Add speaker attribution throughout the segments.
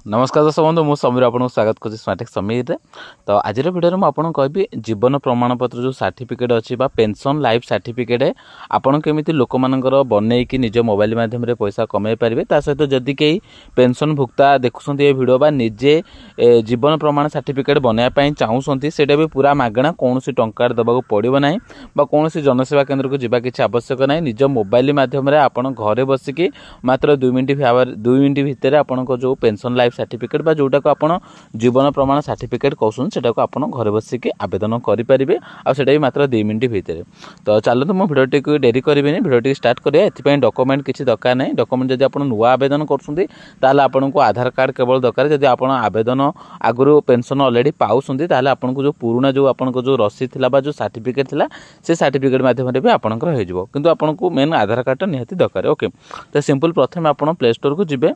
Speaker 1: नमस्कार दर्शक बंधु मु समीर आपको स्वागत कर स्मार्टेक समीर रे। तो आज भिडियो में आपको कहबी जीवन प्रमाणपत्र जो सर्टिफिकेट अच्छी पेंशन लाइफ सर्टिफिकेट आपन केमिति लोक मानकर बनै कि निज मोबाइल माध्यम रे पैसा कमाई पारे ता सहित जदि कई पेंशन भुक्ता देखुं ये भिडियो बा निजे जीवन प्रमाण सर्टिफिकेट बनवाई चाहूँगी से भी पूरा मागणा कौन टंकार देवाक पड़ो ना कौन जनसेवा केन्द्र को जीवा किसी आवश्यक ना निज मोबाइल माध्यम आपन घरे बसिकी मात्र 2 मिनिट भितर आपन जो पेंशन लाइफ सर्टिफिकेट बा जोटा को आपण जीवन प्रमाण सर्टिफिकेट कहउछन सेटा को आपण घरे बसी के आवेदन करि परिबे आ सेटा भी मात्र 2 मिनिट भितर। तो चलो मो भिडियोटी को डेरी करिबेनी भिडियोटी स्टार्ट करिया एथि डॉक्यूमेंट किछि दरकार नै डॉक्यूमेंट जदि आपण नुवा आवेदन करछुंदी ताले आपण को आधार कार्ड केवल दरकार जदि आपण आवेदन आगुरु पेंशन ऑलरेडी पाउछुंदी ताले आपण को जो पुराना जो आपण को जो रसीद थिला बा जो सर्टिफिकेट थिला से सर्टिफिकेट माध्यम रे भी आपण को हे जिवो किंतु आपण को मेन आधार कार्ड निहाती दरकार। ओके तो सिंपल प्रथम आपण प्ले स्टोर को जिबे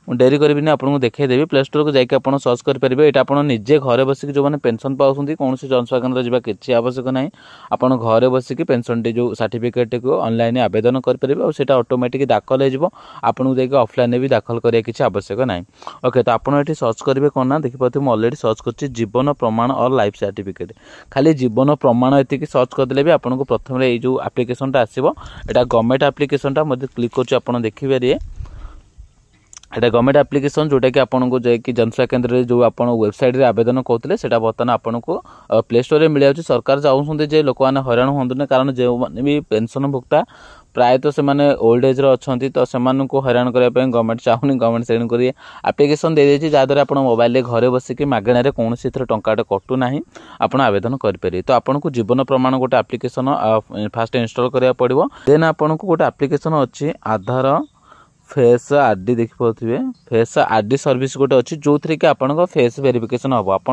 Speaker 1: डेरी करी आपको देखदेवी प्ले स्टोर को जाकि आप सर्च करेंगे यहाँ आप निजे घरे बसिक जो मैंने पेंशन पाँच कौन जनसेवा केन्द्र जावा किसी आवश्यक ना आप घरे बसिक पेंशन टी जो सर्टिफिकेट को ऑनलाइन आवेदन करेंगे और सेटा ऑटोमेटिक दाखल हो आपको देखिए ऑफलाइन भी दाखल करिया किसी आवश्यक ना। ओके तो आपड़ ये सर्च करेंगे कौन ना देखिए मुझे अलरेडी सर्च कर जीवन प्रमाण और लाइफ सर्टिफिकेट खाली जीवन प्रमाण ये सर्च करदे भी आपको प्रथम ये जो आप्लिकेशनटा आसो यहाँ गवर्नमेंट आप्लिकेशनटा मुझे क्लिक कर देखिए एटा गवर्नमेंट एप्लिकेशन जोटा कि आपको जाकि जनसेवा केन्द्र में जो आप वेबसाइट रे आवेदन करते हैं बर्तमान आपको प्ले स्टोर में मिल जाए। सरकार चाहूँगी जे लोक मैंने हैरान हूँ कारण जो मैंने भी पेंशन भुक्ता प्रायतः से माने ओल्ड एज अच्छा तो से हैरान करने गवर्नमेंट चाहूनी गवर्नमेंट से कर आप्लिकेशन दे देती जहाँद्वारा आप मोबाइल घरे बसिक मागणार कौन टाटा कटू ना आप आवेदन करेंगे। तो आपको जीवन प्रमाण गोटे आप्लिकेशन फास्ट इंस्टॉल करा पड़ो देन आपको गोटे आप्लिकेशन अच्छी आधार फेस आरडी देखिए फेस आरडी सर्विस गोटे अच्छी जो थी कि आपन फेस वेरिफिकेशन हम आप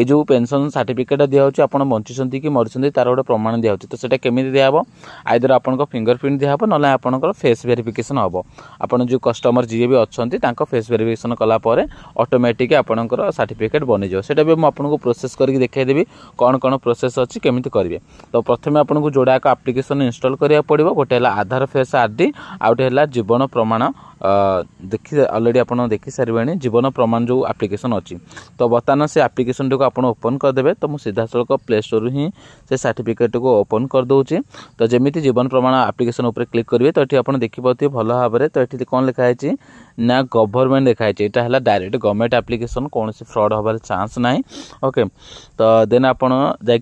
Speaker 1: जो पेंशन सर्टिफिकेट दिखाई आप बंची कि मरी तार गोटे प्रमाण दिखाई तो सेटा केमी दिहब आइदर आपन फिंगरप्रिंट दिहब ना आपंकर फेस वेरिफिकेशन हम आप जो कस्टमर जी भी अच्छा फेस वेरिफिकेशन कलापर ऑटोमेटिक आपंकर सर्टिफिकेट बन जाए भी मुझे प्रोसेस करके देखदेवी कौन कौन प्रोसेस अच्छी केमी करेंगे। तो प्रथम आपको जोड़ा एक आप्लिकेशन इंस्टॉल करा पड़ो गोटे आधार फेस आरडी आउटे जीवन प्रमाण देखी अलरेडी आप देखी सारे जीवन प्रमाण जो आप्लिकेशन अच्छी। तो बर्तमान से आप्लिकेशन को आप ओपन करदे तो मुझे सीधा सड़क प्ले स्टोर ही से सर्टिफिकेट को ओपन कर दूची। तो जमी जीवन प्रमाण आप्लिकेशन उपर क्लिक करेंगे तो ये आप देखिए भल भाव में तो ये कौन लिखाई ना गवर्नमेंट लिखाई यहाँ है डायरेक्ट गवर्नमेंट आप्लिकेशन कौन फ्रॉड हबार चांस ना। ओके तो देन आप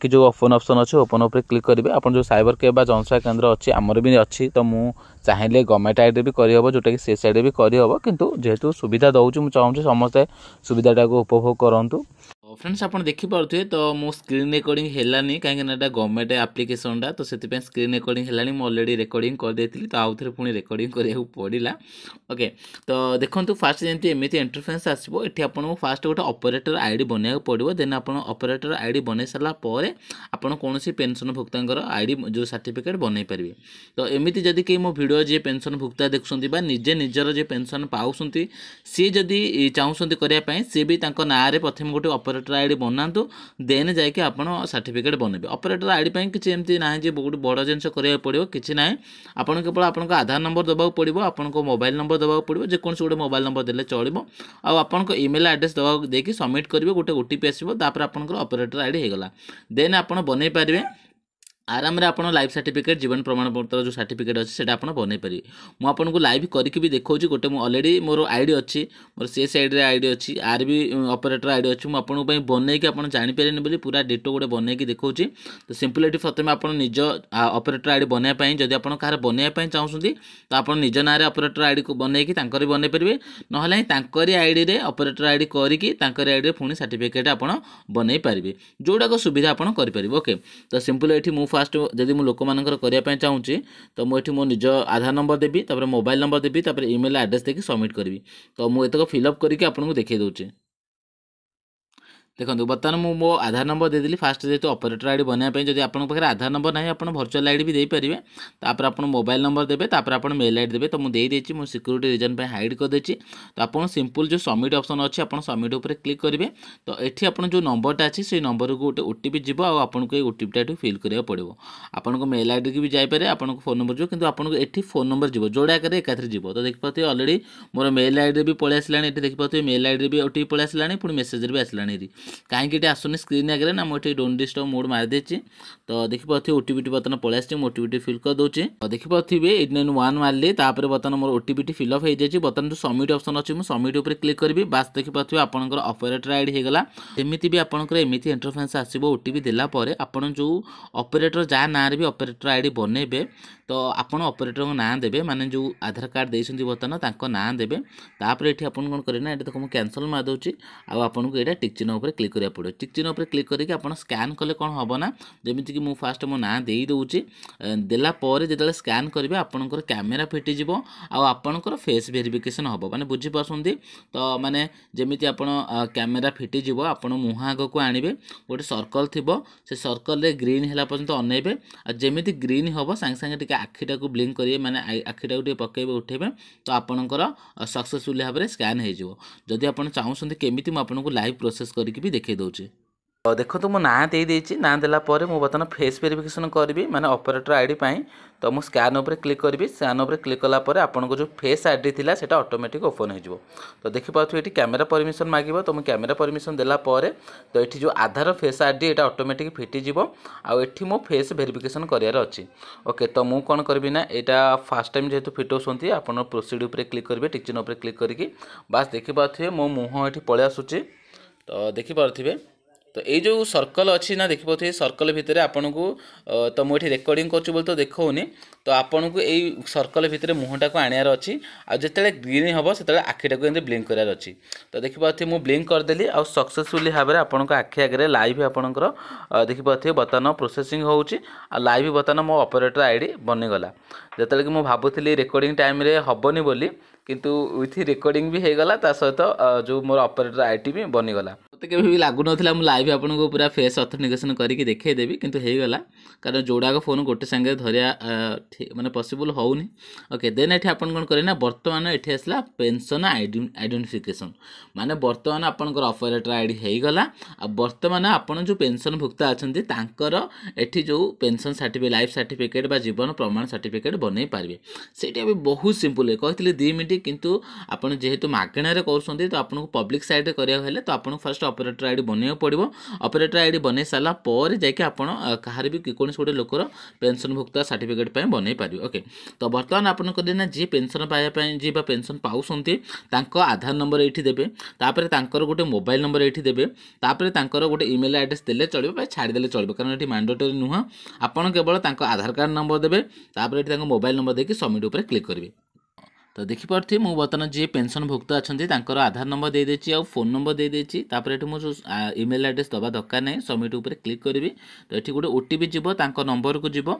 Speaker 1: जो ओपन ऑप्शन अच्छे ओपन उपर क्लिक करेंगे आप जो साइबर केयर जनसेवा केन्द्र अच्छी आमर भी अच्छी तो मुझे चाहिए गवर्नमेंट आईडी भी करहब जोटा कि से साइड भी करहब किंतु जेहेतु सुविधा दौर मुझे चाहूँगी समस्ते सुविधाटा को उपभोग करूँ। फ्रेंड्स आप देखिपे तो मो स्क्रीन रेकर्डिंग है कहीं गवर्नमेंट आप्लिकेशनटा तो से स्क्रीन रेकर्डिंग है ऑलरेडी रेकर्डिंग करदे तो आउ थे पुणी रेकर्डिंग करा पड़ा। ओके तो देखो फास्ट जमी एमती इंटरफेस आसो ये आपको फास्ट गोटे ऑपरेटर आईडी बनवाक पड़ो देन आप ऑपरेटर आईडी बन सारापर आप कौन पेंशन भुक्ता आईडी जो सर्टिफिकेट बनई पारे। तो एमती जदि कहीं मो भिडियो जी पेंशन भुक्ता देखुं निजे निजर जो पेंशन पाऊँ सी जदि चाहूँ करने सी भी ना प्रथम गोटे ऑपरेटर आईडी बनातु देन जाकि आप सर्टिफिकेट बनबे। ऑपरेटर आईडी किसी एमती ना बहुत बड़ जिन करा पड़ो कि ना आप केवल आप आधार नंबर देवाक पड़ो आपको मोबाइल नंबर देवाक पड़ो जेकोसी गोटे मोबाइल नंबर देले चलो आप ईमेल एड्रेस देवाक देकी सबमिट करेंगे गोटे ओटीपी आसो तापर आप ऑपरेटर आईडी होगला देन आप बनई पारे आराम रे आपन लाइफ सर्टिफिकेट जीवन प्रमाण पत्र जो सर्टिफिकेट अच्छे से आपन बनई पारे। मु आपन को लाइव करके भी देखौची गोटे मु ऑलरेडी मोर आईडी अच्छी मोर से साइड रे आईडी अच्छी आर भी ऑपरेटर आईडी अच्छी मु आपन पई बनई के आपन जानि पारेनी बोली पूरा डिटो गोटे बनई के देखौची। तो सिंपलिटी प्रथमे आपन निज ऑपरेटर आईडी बनई पई जदि आपन कार बनई पई चाहउसुंती तो आपन निज नारे ऑपरेटर आईडी को बनई कि तांकर बनई परिबे नहले तांकर आईडी रे ऑपरेटर आईडी करिकि तांकर आईडी रे पुणी सर्टिफिकेट आपन बनई परिबे जोडा को सुविधा आपन करि परिबे। ओके तो सिंपलिटी मु फास्ट जदि मु लोक मानकर करने चाहूँगी तो मुझे मो निज आधार नंबर देवी तापर मोबाइल नंबर देवी तापर ईमेल एड्रेस देके सबमिट करी। तो मुझे फिलअप करके आपको देखिए दूचे। देखो बर्तमान मु मो आधार नंबर देदेली फास्ट जेहतु ऑपरेटर आईडी बनाया जब आप आधार नंबर ना आप भर्चुआल आईडी भी देपारे तापर आप मोबाइल नंबर देते तापर आप मेल आईडी देते तो मुझे मो सिक्योरिटी रीजन पे हाइड करदे तो आप सिंपल जो सबमिट ऑप्शन अच्छी आप सबमिट उपर क्लिक करेंगे तो ये आप जो नंबरटा अच्छी से नंबर को गोटे ओटीपी जीव आपको ये ओटीपीटा फिल करा पड़ो आपको मेल आईडी की भी जापे आपको फोन नंबर जो कि आपको ये फोन नंबर जीव जोड़ा आकार एकाथरे जीव तो देखिए अलरेडी मोर मेल आईडी भी पलि आसला देखिए मेल आईडी भी ओटीपी पलि आसला पुणी मेसेज भी आसला कहीं आसुनी स्क्रीन आगे ना मुझे डोंट डिस्टर्ब मोड मारिदे तो देखिए ओटीपी बर्तन पलि आसी ओटीपी फिल कर दूसरी तो देखिए 891 मारे तापर बर्तन मोर ओटीपी फिलअप हो जाए बर्तन जो सबमिट ऑप्शन अच्छी मुझे सबमिट उपर क्लिक करी बास देखिए आपंकर ऑपरेटर आईडी होगला एमती भी आपंकर एमती इंटरफेस आसो ओटीपी देलापर आप जो ऑपरेटर जहाँ ना भी ऑपरेटर आईडी बनइबे तो आपड़ ऑपरेटर को नाँ देवे माने जो आधार कार्ड देते बर्तमान नाँ देवे तापर ये आप कौन करें देख मुझे कैंसल मारदे आपको यहाँ टिक चिन्ह उपर क्लिक करा पड़े टिक चिन्ह उपर क्लिक करके आप स्कैन कले कौन हम ना जमीक मुझे फास्ट मो ना दे दूँगी देलापर जो स्कैन करेंगे आपंकर कैमेरा फिटिज आपंकर फेस वेरिफिकेशन हम मैंने बुझीपार्टी तो माने जमी आप कैमेरा फिटिज आप मुह आग को आणवे गोटे सर्कल थी से सर्कल ग्रीन है पर्यटन अनेबे जमी ग्रीन हम सांगे सांगे आखिटा को ब्लिंक करेंगे माने आखिटा को पकेबे उठेबे तो आपणकर सक्सेसफुल भाव में स्कैन होदी आप चाहते केमी मुझे लाइव प्रोसेस करके भी देखे दूचे देखो तो मो ना दे देछि ना देला परे मो बतन फेस वेरिफिकेशन करबी माने ऑपरेटर आईडी पाई तो मु स्कैन उपर क्लिक करबी स्कैन उपर क्लिक कला परे आपनको जो फेस आईडी थिला सेटा ऑटोमेटिक ओपन हो जिवो तो देखि पाथु एठी कैमरा परमिशन मागिबो तो मु कैमरा परमिशन देला परे तो एठी जो आधार फेस आईडी एटा ऑटोमेटिक फिटी जिवो आ एठी मो फेस वेरिफिकेशन करियार अछि ओके तो मु कोन करबी ना एटा फर्स्ट टाइम जेतु फिटोसंती आपण प्रोसीड उपर क्लिक करबे टिक चिन्ह उपर क्लिक करके बस देखि पाथु मो मुह एठी पळे आसुची तो देखि पारथिबे तो ये जो सर्कल अच्छी ना देखिए ये सर्कल भितर आपन को तो मुझे रेकर्डिंग कर बोल तो देखनी तो आपन को यही सर्कल भितर मुहटा को आनार अच्छी आते ग्रीन हम से आखिटा को ब्लिंक करार अच्छी तो देखिए मुझे ब्लिंक करदेली आ सक्सेसफुली भाव में आपन आखि आगे लाइव आपंकर देखिए बर्तमान प्रोसेसिंग हो लाइव बर्तमान मो ऑपरेटर आईडी बनीगला जिते कि मुझे भावुली रेकर्डिंग टाइम हेनी बोली किंतु विथ रेकर्डिंग भी होगला सहित जो मोर ऑपरेटर आईडी भी बनीगला मत के भी लागू ना लाइव आपको पूरा फेस ऑथेंटिकेशन करके देखदेवी किंतु होगला कारण जोड़ाक फोन गोटे सांगे धरिया माने पॉसिबल होनी ओके देन ये आप कौन करें बर्तमान ये आसला पेंशन आइडेंटिफिकेशन माने बर्तमान आपंकर ऑपरेटर आईडी होगला बर्तमान आपन जो पेंशन भुक्ता अच्छा एठी जो पेंशन सर्टिफिकेट लाइफ सर्टिफिकेट जीवन प्रमाण सर्टिफिकेट बनई पारे सेटा भी बहुत सिंपल है कहते 2 मिनट किंतु आपन जेहेतु मागणार कर तो आपको पब्लिक साइड करा तो आपको फर्स्ट ऑपरेटर आईडी बनवाक पड़ो ऑपरेटर आईडी बन सारा पर जाकि कहार भी कौन गोटे लोकर पेंशन भुक्ता सर्टिफिकेट बनई पारे ओके तो बर्तमान आपन करें ना जी पेंशन पाइबापी जी पेंशन पाँच आधार नंबर ये देते तापर गोटे मोबाइल नंबर ये देते तापर गोटे ईमेल एड्रेस देले चलो छाड़देले चलो कारण ये मैंडेटरी नुह आपड़ केवल आधार कार्ड नंबर देते तापर ये मोबाइल नंबर देके सबमिट उपर क्लिक करेंगे तो देखिपे मुझे बर्तमान जी पेंशन भुक्त अच्छा आधार नंबर दे देछि आ फोन नंबर दे देछि तापर एठी मुझे ईमेल एड्रेस दबा दरकार नहीं सबमिट उपर क्लिक करी तो ये गोटे ओटीपी जीव नंबर को जीव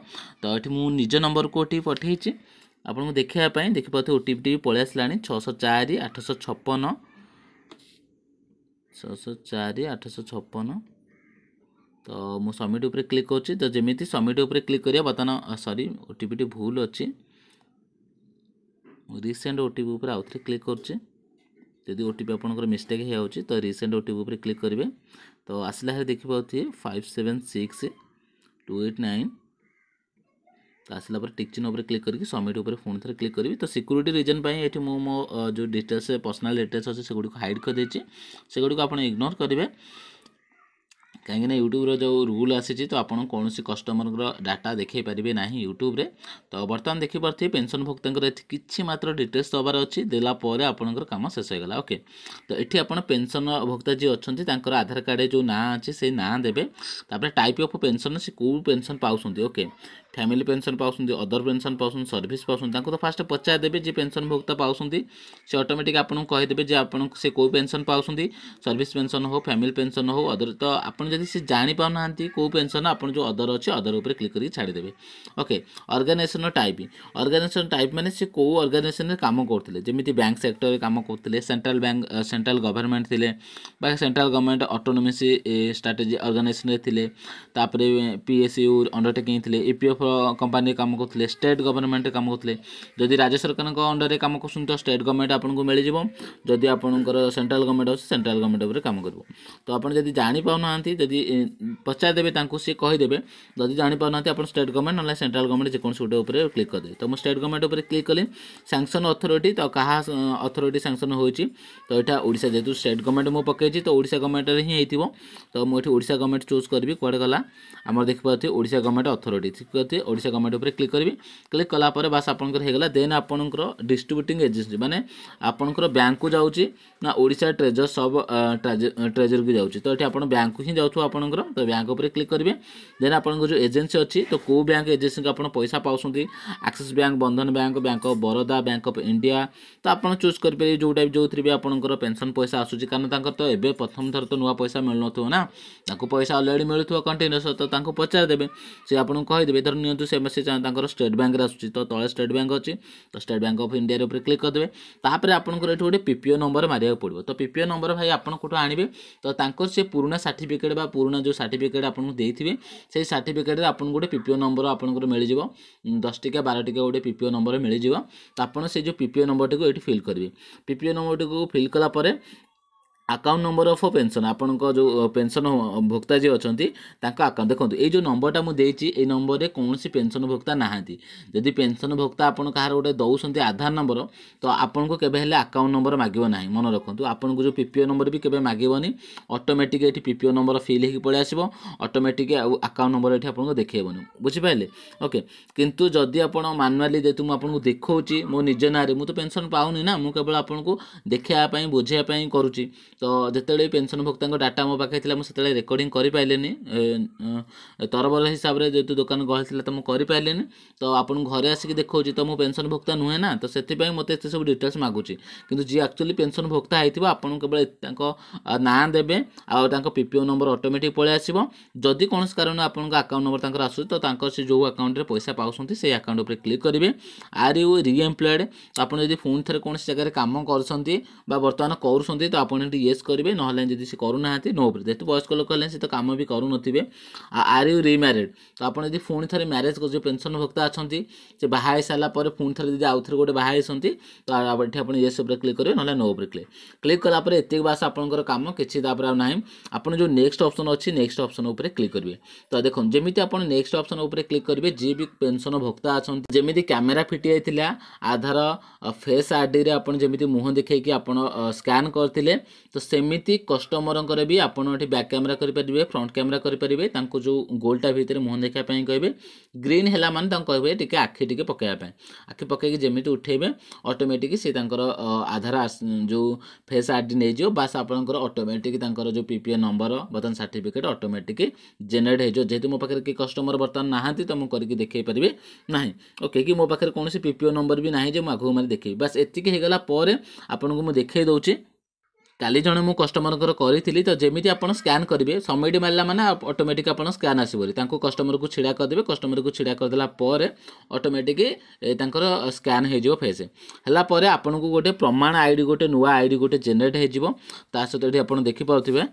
Speaker 1: तो ये मुझे निज नंबर को ओटीपी पठेछि आपको देखापी देखिपे ओटीपी पलि आसला 604 856 604 856 तो मुझे सबमिट उपर क्लिक कर तो जमी सबमिट उपर क्लिक करिया बर्तमान सॉरी ओटीपी भूल अच्छी रिसेंट ओटीपी उपर आउ थे क्लिक करदी ओटीपी आपंकर मिस्टेक हो तो रिसेंट ओटीपी उपर क्लिक करेंगे तो आसला है देखिए 576289 तो आसला टिक चिन्ह उपर क्लिक करके सबमिट उपर पुणी थे क्लिक करी तो सिक्योरिटी रीजन ये मो जो डिटेल्स पर्सनल डिटेल्स अच्छे से गुड़ी हाइड कर देछि से गुड़ी आप इग्नोर करेंगे कहीं यूट्यूब जो रूल आसी तो आपन कौन कस्टमर डाटा देखई पारे ना यूट्यूब रे तो बर्तमान देखिपे पेंशन भुक्ता कि मात्र डिटेल्स दबार अच्छी देलापर आपंकर कम शेष होगा ओके तो ये आप पेंशन भुक्ता जी अच्छा आधार कार्ड जो ना अच्छे से ना देवे तापर टाइप ऑफ पेंशन से कौ पेंशन पाँच ओके फैमिली पेंशन पाउछन्ति अदर पेंशन पाउछन्ति सर्विस पाउछन्ति तांको तो फास्ट पचार देबे जे पेंशन भोक्ता पाउछन्ति से ऑटोमेटिक आपन कहि देबे जे आपन से को पेंशन पाउछन्ति सर्विस पेंशन हो फैमिली पेंशन हो अदर तो आपन जदि से जानि पाउ नांती को पेंशन आपन जो अदर अछि अदर ऊपर क्लिक करी छाडी देबे। ओके ऑर्गेनाइजेशन टाइप माने से को ऑर्गेनाइजेशन रे काम करथिले जेमिति बैंक सेक्टर रे काम करथिले सेंट्रल गवर्नमेंट थिले बा central government autonomous strategy organisation रे थिले तापरे पीएसयू अंडरटेकिंग थिले ईपीएफ कंपनी काम करथिले स्टेट गवर्नमेंट रे काम करथिले जदि राज्य सरकार को अंडर रे काम करसुन तो स्टेट गवर्नमेंट आपन को मिल जिवो जदि आपनकर सेंट्रल गवर्नमेंट अछि सेंट्रल गवर्नमेंट ऊपर काम करबो। तो आपन जदि जानि पाउ नांती जदि पचार देबे तांको से कहि देबे जदि जानि पाउ नांती आपन स्टेट गवर्नमेंट नले सेंट्रल गवर्नमेंट जे कोन सुटे ऊपर क्लिक कर दे। तो म स्टेट गवर्नमेंट ऊपर क्लिक कले सैंक्शन अथॉरिटी तो कहा अथॉरिटी सैंक्शन होइची तो एटा ओडिसा जेतु स्टेट गवर्नमेंट मो पकेची तो ओडिसा गवर्नमेंट रे ही हेतिबो। तो मो एठी ओडिसा गवर्नमेंट चूज करबी कोड गला हमर देखि पाथि ओडिसा गवर्नमेंट अथॉरिटी ठीक करथि ओडिसा गवर्नमेंट ऊपर क्लिक करबी क्लिक कला पर बस आपनकर हे गला देन आपनकर डिस्ट्रीब्यूटिंग एजेंसी माने आपनकर बैंक को जाउची ना ओडिसा ट्रेजर सब ट्रेजर को जाउची तो एठी आपन बैंक को ही जाउथु आपनकर तो बैंक ऊपर क्लिक करबे देन आपनकर जो एजेंसी अछि तो को बैंक एजेंसी का आपन पैसा पाउसुंती एक्सिस बैंक बंधन bank bank of Baroda bank of India तो आपन चूज कर पे जो टाइप जो थ्री भी आपनकर पेंशन पैसा आसुची कारण तांकर तो एबे प्रथम थर तो नुवा पैसा मिल नथो ना ताको पैसा ऑलरेडी मिलथो कंटिन्यूअस तो तांको पचार देबे से आपन कहि देबे धर नियंतु से मेसेज तांकर स्टेट बैंक रे आसुची तो तळे स्टेट बैंक अछि तो स्टेट बैंक ऑफ इंडिया रे ऊपर क्लिक कर देबे तापर आपनकर एठी गोटे पीपीओ नंबर मारिया पड़िबो तो पीपीओ नंबर भाई आपन कोठो आनिबे तो तांकर से पुराना सर्टिफिकेट बा पुराना जो सर्टिफिकेट आपन देथिबे से सर्टिफिकेट रे आपन गोटे पीपीओ नंबर आपनकर मिल जिवो 10 टिका 12 टिका गोटे पीपीओ नंबर मिल जिवो तो आपन से जो पीपीओ नंबर को एठी फिल करबे पीपीओ नंबर को फिल कला परे अकाउंट नंबर ऑफ पेंशन आपन को जो पेंशन भोक्ता जी अछंती तांका अकाउंट देखो ए जो नंबरटा मु देइची ए नंबर रे कोनसी पेंशन भोक्ता नाहांती जदि पेंशन भोक्ता आपन कहार गोटे दउसंती आधार नंबर तो आपन को केबे हेले अकाउंट नंबर मागिबो नाही मन रखंतु आपन को जो पीपीओ नंबर भी केबे मागिबोनी ऑटोमेटिक एठी पीपीओ नंबर फिल हेकी पळे आसीबो ऑटोमेटिक अकाउंट नंबर एठी आपन को देखेबोनी बुझि पाइले। ओके किंतु जदि आपन मैनुअली जेतु मु आपन को देखौची मो निज नारे मु तो पेंशन पाउनी ना मु केवल आपन को देखिया पई बुझिया पई करूची तो जिते पेंशन भोक्ता डाटा मो पाखे मुझे रेकर्डिंग कर पारे तरबर हिसाब से जेहतु दुकान गहल तो मुझे पारे तो आपन घरे आसिक देखा तो मो पेंशन भोक्ता नुहे ना तो से मत सब डिटेल्स मागुची कि जी एक्चुअली पेंशन भोक्ता होती आपन केवल ना देवे आ पीपीओ नंबर ऑटोमेटिक पलि आसो जदि कौन कारण आपन अकाउंट नंबर आसू तो से जो अकाउंट रे पैसा पाउछंती से अकाउंट पर क्लिक करेंगे आर यू री एम्प्लॉयड आपन जदि पुणी थे कौन जगह काम करछंती बर्तमान करूछंती तो आपन येस करेंगे ना जब से करूना नो उपर जेहतु वयस्क लोक से तो कम भी करूँ आर यू रीमैरिड तो आप पुणी थे म्यारेज कर जो पेंशन भोक्ता अच्छा से बाहा सारापर पुणी थे जब आउ थे गोटे बाहा तो ये आप येस क्लिक करेंगे ना नो उपर क्लिक कलापर एतिक बास आपंकर कम किसी ना आप जो नेक्स्ट ऑप्शन अच्छी नेक्स्ट ऑप्शन उपर क्लिक करेंगे तो देखो जमी आप नेक्स्ट ऑप्शन उपर क्लिक करेंगे जी भी पेंशन भोक्ता अच्छा जमी कैमेरा फिटी जाता आधार फेस आईडी रे आप जमी मुह देखा कि आप स्कैन करते तो सेमिति कस्टमर भी आपड़ बैक कैमेरा करेंगे फ्रंट कैमेरा करेंगे जो गोलटा भितर मुह देखा कहे ग्रीन है माने कहे टी आखि टी पकड़ापी आखि पकई जमी उठेबे ऑटोमेटिक सी आधार जो फेस आईडी नहीं जो बास आपंकर ऑटोमेटिक जो पीपीए नंबर बर्तमान सर्टिफिकेट ऑटोमेटिक जेनेरेट हो जेहतु मो पाखे कि कस्टमर बर्तमान ना तो मुझे करके देखी पारि ना ओके कि मो पाखे कौन पीपीओ नंबर भी ना जो आगू मारे देखी बास एतिक होगला आपन को मुझे देखई दूसरी काली जड़े मु कस्टमर करी तो जमी आप स्कैन करेंगे सबमिट मारला माने ऑटोमेटिक आप स्कैन आसबरी कस्टमर को छिड़ा करदे कस्टमर को छिड़ा करदेला ऑटोमेटिक स्कैन हो फेस है आपन को गोटे प्रमाण आईडी गोटे नुआ आईडी गोटे जेनेरेट हो सहित ये आप देखिपे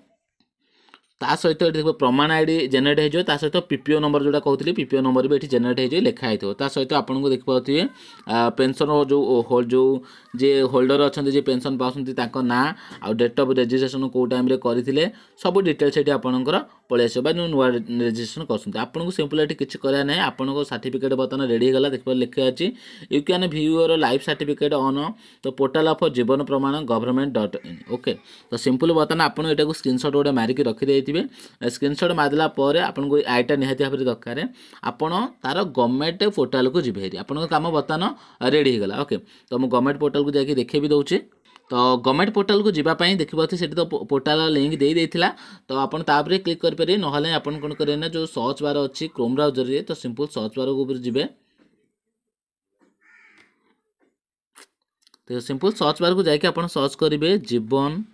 Speaker 1: सहित देख प्रमाण आईडी जेनेरेट हो सहित पीपीओ नंबर जोटा कहते पीपीओ नंबर भी ये जेनेरेट हो लिखाई थे सहित आपको देखिपे पेंशन जो जे होल्डर अच्छा जी पेंशन पाँच ना आ डेट ऑफ रजिस्ट्रेशन कौ टाइम करते सब डिटेल्स ये आपंकर पलि आस नुआ रजिस्ट्रेशन कर सिंपल ये किसी करा ना आपको सर्टिफिकेट बर्तमान रेडी होगा देख लिखा अच्छी you can view your life certificate on तो पोर्टाल ऑफ जीवन प्रमाण गवर्नमेंट.in ओके तो सिंपल बर्तमान आपको यहाँ स्क्रीनशॉट गोटे मारिक रखिदे स्क्रीनशॉट मारदेला आपको आईटा निहाती भाव दरकार आपड़ तार गवर्नमेंट पोर्टाल को जी आप काम बर्तमान रेडी होगा ओके तो मुझे गवर्नमेंट पोर्टाल को जाकि देखे भी दूसरी तो गवर्नमेंट पोर्टाल को जावाई देखिए से तो पोर्टाल लिंक दे देता तो आप क्लिक करेंगे ना आप कौन करेंगे ना जो सर्च बार अच्छी क्रोम ब्राउजर रे तो सिंपल सर्च बार ऊपर जी तो सिंपल सर्च बार को जाकि आप सर्च करेंगे जीवन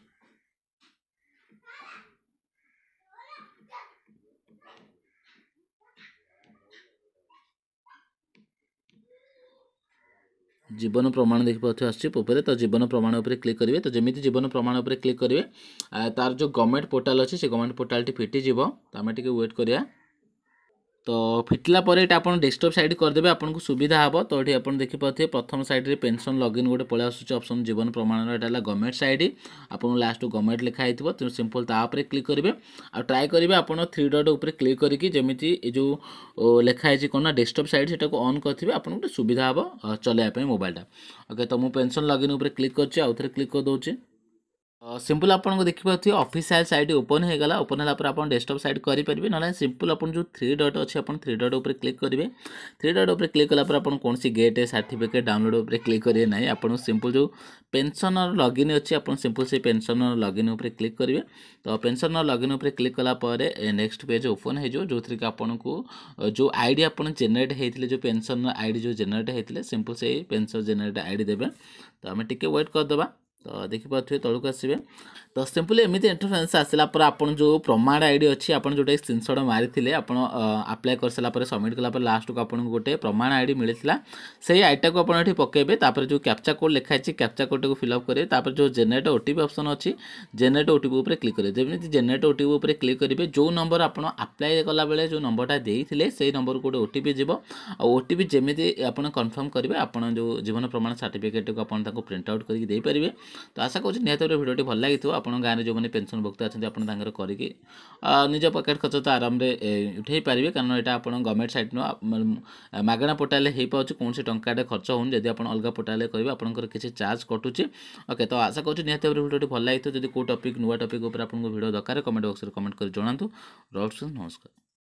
Speaker 1: जीवन प्रमाण देखिए आसपर तो जीवन प्रमाण उपर क्लिक करेंगे तो जमी जीवन प्रमाण उपर क्लिक करेंगे तार जो गवर्नमेंट पोर्टाल अच्छी से गवर्नमेंट पोर्टाल फिटिज तो आम टे वेट करिया तो फिटला पर ये आप डेस्कटॉप साइड करदे आपको सुविधा हे तो ये आप देखिए प्रथम साइड पेंशन लॉगिन गोटे पलि आसूँ ऑप्शन जीवन प्रमाण यहाँ गवर्नमेंट साइड आपको लास्ट गवर्नमेंट लिखाई तो सिंपल तापर क्लिक करेंगे आ ट्राए करेंगे आप 3 डॉट उपर क्लिक करके जमी जो लिखाई कौन ना डेस्कटॉप साइड से ऑन करेंगे आपको गोटे सुविधा हे चलैया मोबाइलटा ओके तो मुझे पेंशन लॉगिन उपर क्लिक कर क्लिक कर दूसरी सिंपल आपको देखिए ऑफिशियल साइट ओपन हो गला ओपन है आप डेस्कटॉप साइट करेंगे ना सिंपल आप जो 3 डॉट अच्छे आप 3 डॉट उपर क्लिक करेंगे 3 डॉट उपर क्लिक कला आप कौन सी गेट सर्टिफिकेट डाउनलोड उपर क्लिक करेंगे ना आप सिंपल जो पेंशन लॉगिन अच्छी आप सिंपल से पेंशन लॉगिन उपर क्लिक करेंगे तो पेंशन लॉगिन उपर क्लिक कलापर नेक्स्ट पेज ओपन हो जो थी आपको जो आईडी आप जेनेरेट होते जो पेंशन आईडी जो जेनेरेट होते सिंपल से पेंशन जेनेरेट आईडी देवे तो आम टिके वेट करदे तो देखिए तौक आसवे तो सिंपल एमती इंटरफेरेंस आसला पर आप जो प्रमाण आईडी अच्छी आप जो स्क्रीनशॉट मारी आप अप्लाई कर सारापर सबमिट कलापर लास्ट को आपको गोटे प्रमाण आईडी मिलता से आईडी को आप पकेबे तापर जो कैप्चा कोड लिखाई कैप्चा कोड को फिलअप करेंगे तापर जो जेनेरेट ओटीपी ऑप्शन अच्छी जेनेरेट ओटीपी उपर क्लिक करेंगे जमी जेनेरेट ओटीपी उपर क्लिक करेंगे जो नंबर आप अप्लाई कला बेले जो नंबरटा देते से नंबर को गोटे ओटीपी जीव ओटीपी जमी आप कन्फर्म करेंगे आप जो जीवन प्रमाण सर्टिफिकेट को आप प्रिंट आउट करके देपारे तो आशा करूँ निहत भिडियो भल लगी आप गाँव में जो मैंने पेंशन भोक्ता अच्छा आप करके निज पकेट खर्च तो आराम से उठे पारे कारण यहाँ आप गवर्नमेंट साइट मागणा पोर्टाल हो पाँच कौन से टंकाटे खर्च होनी जब आप अलग पोर्टाल करेंगे आपंकर किसी चार्ज कटुचे ओके तो आशा करूँ निहत भिडियो भल लगी जब कोई टॉपिक नुआ टॉपिक आपको भिडियो दरकार कमेंट बॉक्स में कमेंट कर जनातु। नमस्कार।